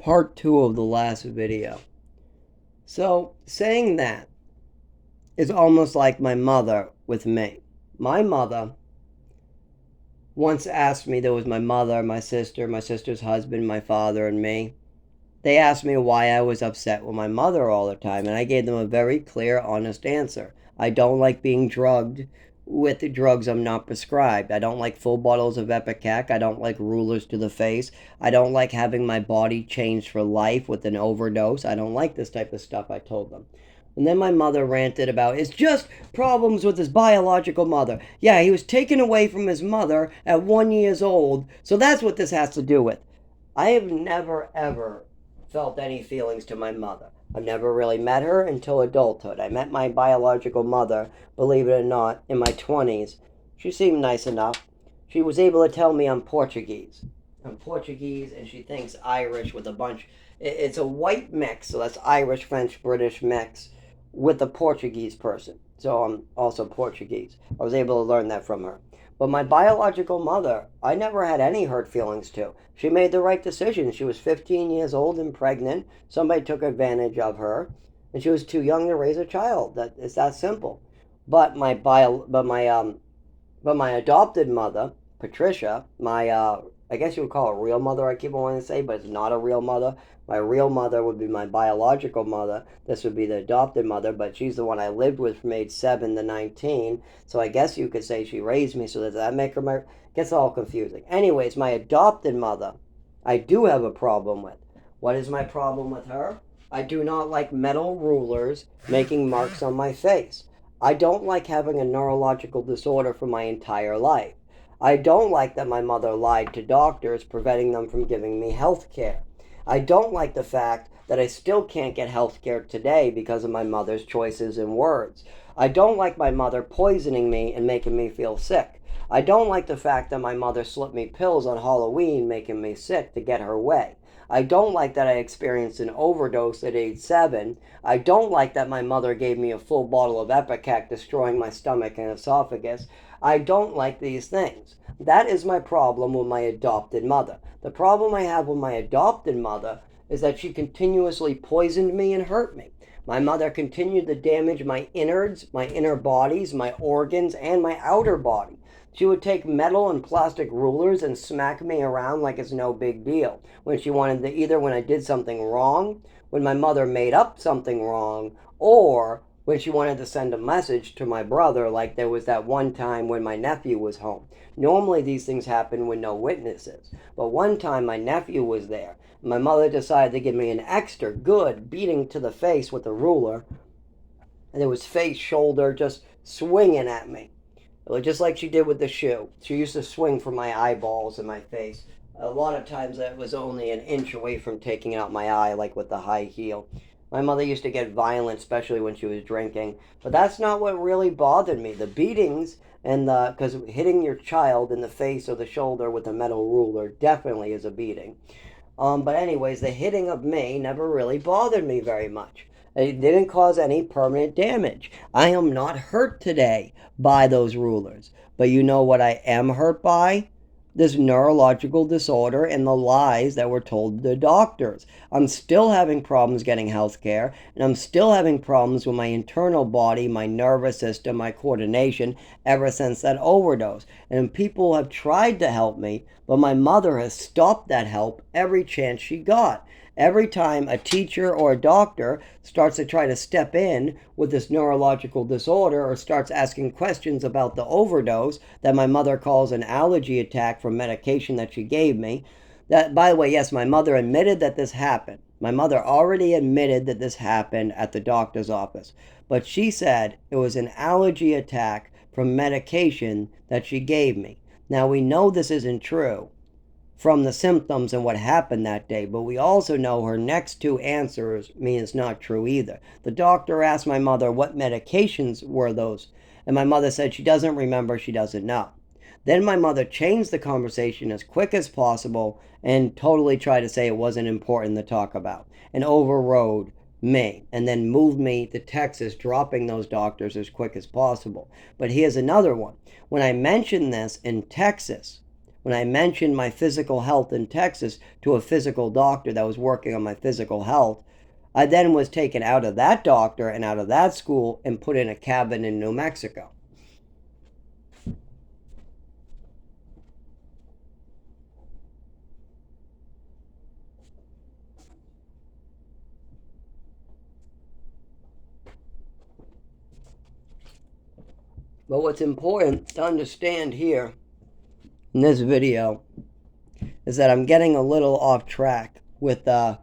part 2 of the last video. So, saying that is almost like my mother with me. My mother once asked me, there was my mother, my sister's husband, my father, and me. They asked me why I was upset with my mother all the time, and I gave them a very clear, honest answer. I don't like being drugged with the drugs I'm not prescribed. I don't like full bottles of Ipecac. I don't like rulers to the face. I don't like having my body changed for life with an overdose. I don't like this type of stuff, I told them. And then my mother ranted about it's just problems with his biological mother. Yeah, he was taken away from his mother at 1 year old, so that's what this has to do with. I have never ever felt any feelings to my mother. I've never really met her until adulthood. I met my biological mother, believe it or not, in my 20s. She seemed nice enough. She was able to tell me I'm Portuguese. I'm Portuguese, and she thinks Irish with a bunch. It's a white mix, so that's Irish, French, British mix with a Portuguese person. So I'm also Portuguese. I was able to learn that from her. But my biological mother, I never had any hurt feelings to. She made the right decision. She was 15 years old and pregnant. Somebody took advantage of her, and she was too young to raise a child. It's that simple. But my adopted mother, Patricia, I guess you would call her real mother. I keep wanting to say, but it's not a real mother. My real mother would be my biological mother. This would be the adopted mother, but she's the one I lived with from age 7 to 19. So I guess you could say she raised me. So does that make her my? Gets all confusing. Anyways, my adopted mother, I do have a problem with. What is my problem with her? I do not like metal rulers making marks on my face. I don't like having a neurological disorder for my entire life. I don't like that my mother lied to doctors, preventing them from giving me health care. I don't like the fact that I still can't get health care today because of my mother's choices and words. I don't like my mother poisoning me and making me feel sick. I don't like the fact that my mother slipped me pills on Halloween, making me sick to get her way. I don't like that I experienced an overdose at age 7. I don't like that my mother gave me a full bottle of Ipecac, destroying my stomach and esophagus. I don't like these things. That is my problem with my adopted mother. The problem I have with my adopted mother is that she continuously poisoned me and hurt me. My mother continued to damage my innards, my inner bodies, my organs, and my outer body. She would take metal and plastic rulers and smack me around like it's no big deal. When she wanted to, either when I did something wrong, when my mother made up something wrong, or when she wanted to send a message to my brother, like there was that one time when my nephew was home. Normally these things happen with no witnesses. But one time my nephew was there. My mother decided to give me an extra good beating to the face with a ruler. And it was face, shoulder, just swinging at me. Just like she did with the shoe. She used to swing for my eyeballs and my face. A lot of times that was only an inch away from taking out my eye, like with the high heel. My mother used to get violent, especially when she was drinking. But that's not what really bothered me. The beatings and because hitting your child in the face or the shoulder with a metal ruler definitely is a beating. But anyways, the hitting of me never really bothered me very much. It didn't cause any permanent damage. I am not hurt today by those rulers. But you know what I am hurt by? This neurological disorder and the lies that were told to the doctors. I'm still having problems getting health care, and I'm still having problems with my internal body, my nervous system, my coordination ever since that overdose. And people have tried to help me, but my mother has stopped that help every chance she got. Every time a teacher or a doctor starts to try to step in with this neurological disorder or starts asking questions about the overdose that my mother calls an allergy attack from medication that she gave me, that, by the way, yes, my mother admitted that this happened. My mother already admitted that this happened at the doctor's office. But she said it was an allergy attack from medication that she gave me. Now, we know this isn't true from the symptoms and what happened that day, but we also know her next two answers mean it's not true either. The doctor asked my mother what medications were those, and my mother said she doesn't remember, she doesn't know. Then my mother changed the conversation as quick as possible and totally tried to say it wasn't important to talk about, and overrode me, and then moved me to Texas, dropping those doctors as quick as possible. But here's another one. When I mentioned this in Texas, when I mentioned my physical health in Texas to a physical doctor that was working on my physical health, I then was taken out of that doctor and out of that school and put in a cabin in New Mexico. But what's important to understand here in this video is that I'm getting a little off track with the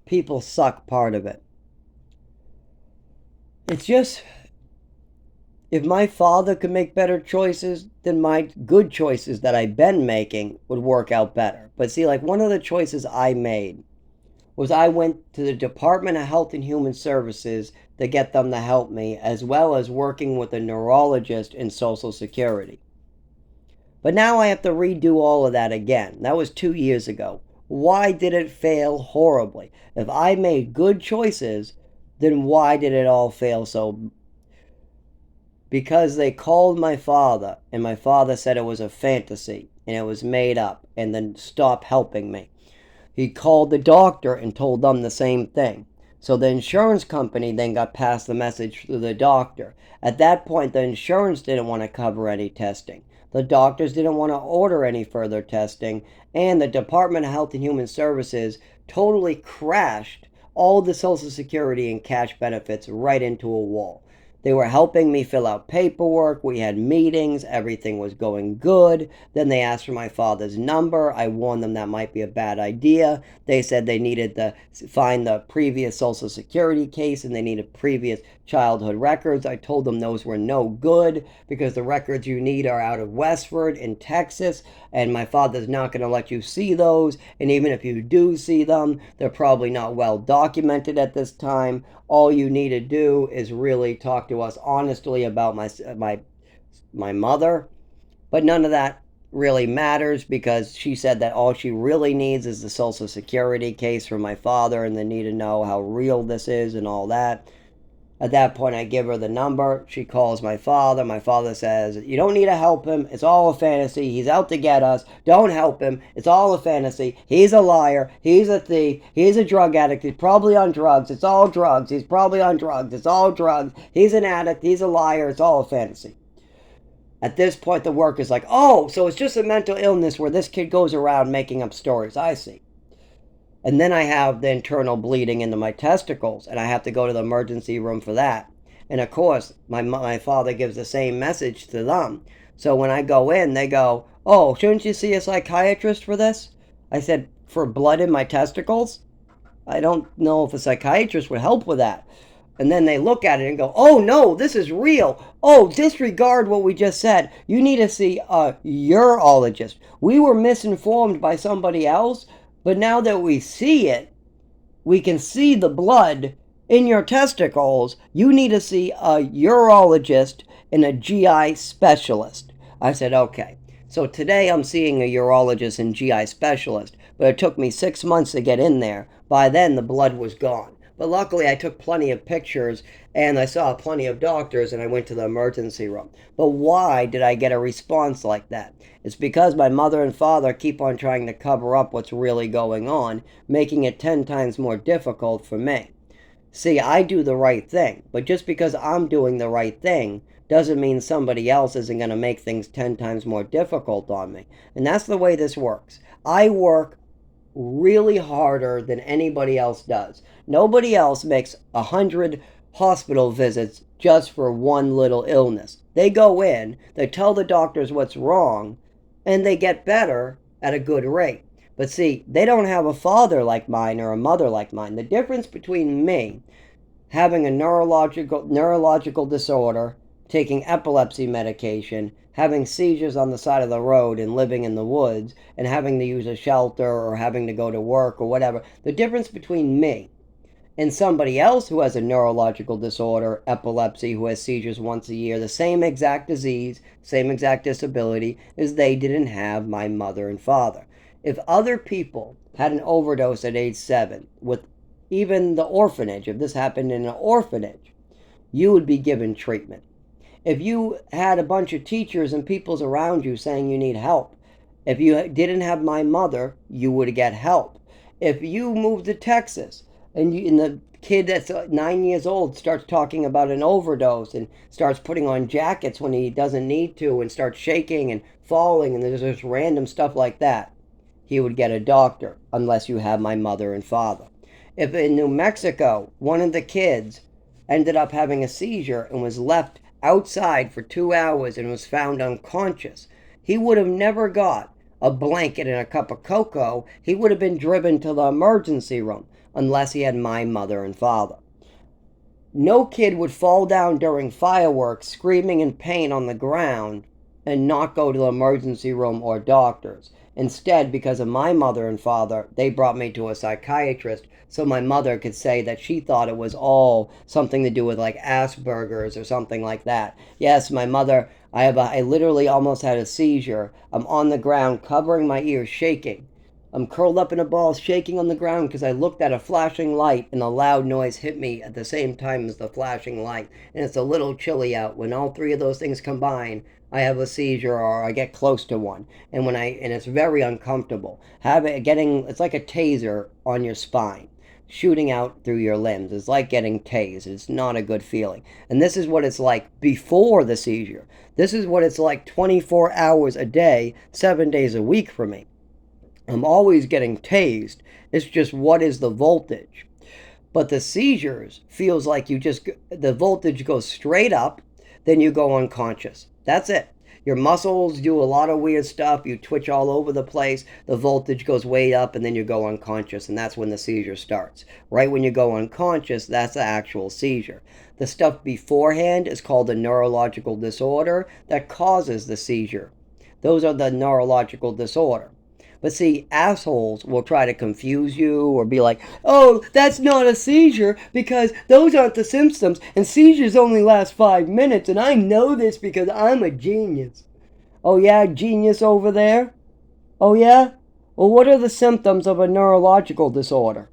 people suck part of it. It's just, if my father could make better choices, then my good choices that I've been making would work out better. But see, like, one of the choices I made was I went to the Department of Health and Human Services to get them to help me, as well as working with a neurologist in Social Security. But now I have to redo all of that again. That was 2 years ago. Why did it fail horribly? If I made good choices, then why did it all fail so? Because they called my father, and my father said it was a fantasy, and it was made up, and then stopped helping me. He called the doctor and told them the same thing. So the insurance company then got passed the message to the doctor. At that point, the insurance didn't want to cover any testing. The doctors didn't want to order any further testing, and the Department of Health and Human Services totally crashed all the Social Security and cash benefits right into a wall. They were helping me fill out paperwork. We had meetings. Everything was going good. Then they asked for my father's number. I warned them that might be a bad idea. They said they needed to find the previous Social Security case and they needed previous childhood records. I told them those were no good because the records you need are out of Westford in Texas, and my father's not going to let you see those. And even if you do see them, they're probably not well documented at this time. All you need to do is really talk to us honestly about my mother. But none of that really matters because she said that all she really needs is the Social Security case for my father, and they need to know how real this is and all that. At that point, I give her the number. She calls my father. My father says, "You don't need to help him. It's all a fantasy. He's out to get us. Don't help him. It's all a fantasy. He's a liar. He's a thief. He's a drug addict. He's probably on drugs. It's all drugs. He's probably on drugs. It's all drugs. He's an addict. He's a liar. It's all a fantasy." At this point, the worker's like, "Oh, so it's just a mental illness where this kid goes around making up stories. I see." And then I have the internal bleeding into my testicles, and I have to go to the emergency room for that. And of course, my father gives the same message to them. So when I go in, they go, "Oh, shouldn't you see a psychiatrist for this?" I said, "For blood in my testicles? I don't know if a psychiatrist would help with that." And then they look at it and go, "Oh no, this is real. Oh, disregard what we just said. You need to see a urologist. We were misinformed by somebody else, but now that we see it, we can see the blood in your testicles. You need to see a urologist and a GI specialist." I said, "Okay." So today I'm seeing a urologist and GI specialist, but it took me 6 months to get in there. By then, the blood was gone. But luckily, I took plenty of pictures and I saw plenty of doctors and I went to the emergency room. But why did I get a response like that? It's because my mother and father keep on trying to cover up what's really going on, making it 10 times more difficult for me. See, I do the right thing, but just because I'm doing the right thing doesn't mean somebody else isn't going to make things 10 times more difficult on me. And that's the way this works. I work really harder than anybody else does. Nobody else makes 100 hospital visits just for one little illness. They go in, they tell the doctors what's wrong, and they get better at a good rate. But see, they don't have a father like mine or a mother like mine. The difference between me having a neurological disorder, taking epilepsy medication, having seizures on the side of the road and living in the woods, and having to use a shelter or having to go to work or whatever, the difference between me and somebody else who has a neurological disorder, epilepsy, who has seizures once a year, the same exact disease, same exact disability, is they didn't have my mother and father. If other people had an overdose at age 7, with even the orphanage, if this happened in an orphanage, you would be given treatment. If you had a bunch of teachers and peoples around you saying you need help, If you didn't have my mother, you would get help. If you moved to Texas and the kid that's 9 years old starts talking about an overdose and starts putting on jackets when he doesn't need to and starts shaking and falling and there's just random stuff like that, he would get a doctor unless you have my mother and father. If in New Mexico, one of the kids ended up having a seizure and was left outside for 2 hours and was found unconscious, he would have never got a blanket and a cup of cocoa. He would have been driven to the emergency room unless he had my mother and father. No kid would fall down during fireworks screaming in pain on the ground and not go to the emergency room or doctors. Instead, because of my mother and father, they brought me to a psychiatrist so my mother could say that she thought it was all something to do with like Asperger's or something like that. Yes, my mother, I literally almost had a seizure. I'm on the ground covering my ears, shaking. I'm curled up in a ball, shaking on the ground because I looked at a flashing light and a loud noise hit me at the same time as the flashing light. And it's a little chilly out. When all three of those things combine, I have a seizure or I get close to one. And it's very uncomfortable. It's like a taser on your spine, shooting out through your limbs. It's like getting tased. It's not a good feeling. And this is what it's like before the seizure. This is what it's like 24 hours a day, 7 days a week for me. I'm always getting tased. It's just what is the voltage? But the seizures feels like the voltage goes straight up, then you go unconscious. That's it. Your muscles do a lot of weird stuff. You twitch all over the place. The voltage goes way up, and then you go unconscious, and that's when the seizure starts. Right when you go unconscious, that's the actual seizure. The stuff beforehand is called a neurological disorder that causes the seizure. Those are the neurological disorder. But see, assholes will try to confuse you or be like, oh, that's not a seizure because those aren't the symptoms and seizures only last 5 minutes and I know this because I'm a genius. Oh yeah, genius over there? Oh yeah? Well, what are the symptoms of a neurological disorder?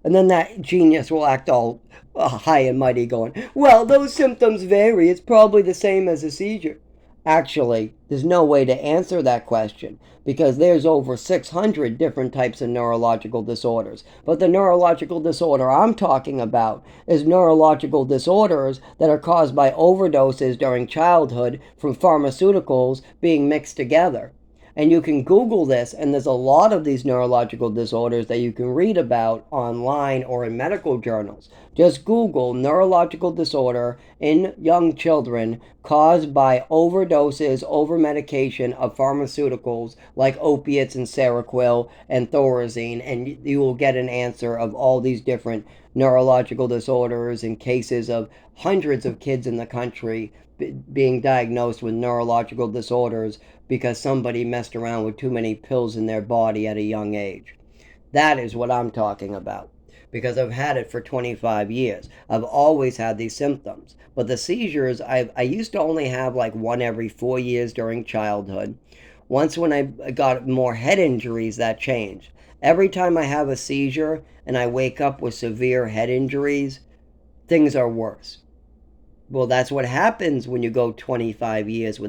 And then that genius will act all high and mighty going, well, those symptoms vary. It's probably the same as a seizure. Actually, there's no way to answer that question because there's over 600 different types of neurological disorders. But the neurological disorder I'm talking about is neurological disorders that are caused by overdoses during childhood from pharmaceuticals being mixed together. And you can Google this, and there's a lot of these neurological disorders that you can read about online or in medical journals. Just Google neurological disorder in young children caused by overdoses, over-medication of pharmaceuticals like opiates and Seroquel and Thorazine, and you will get an answer of all these different neurological disorders and cases of hundreds of kids in the country being diagnosed with neurological disorders because somebody messed around with too many pills in their body at a young age. That is what I'm talking about because I've had it for 25 years. I've always had these symptoms. But the seizures, I used to only have like one every 4 years during childhood. Once when I got more head injuries, that changed. Every time I have a seizure and I wake up with severe head injuries, things are worse. Well, that's what happens when you go 25 years with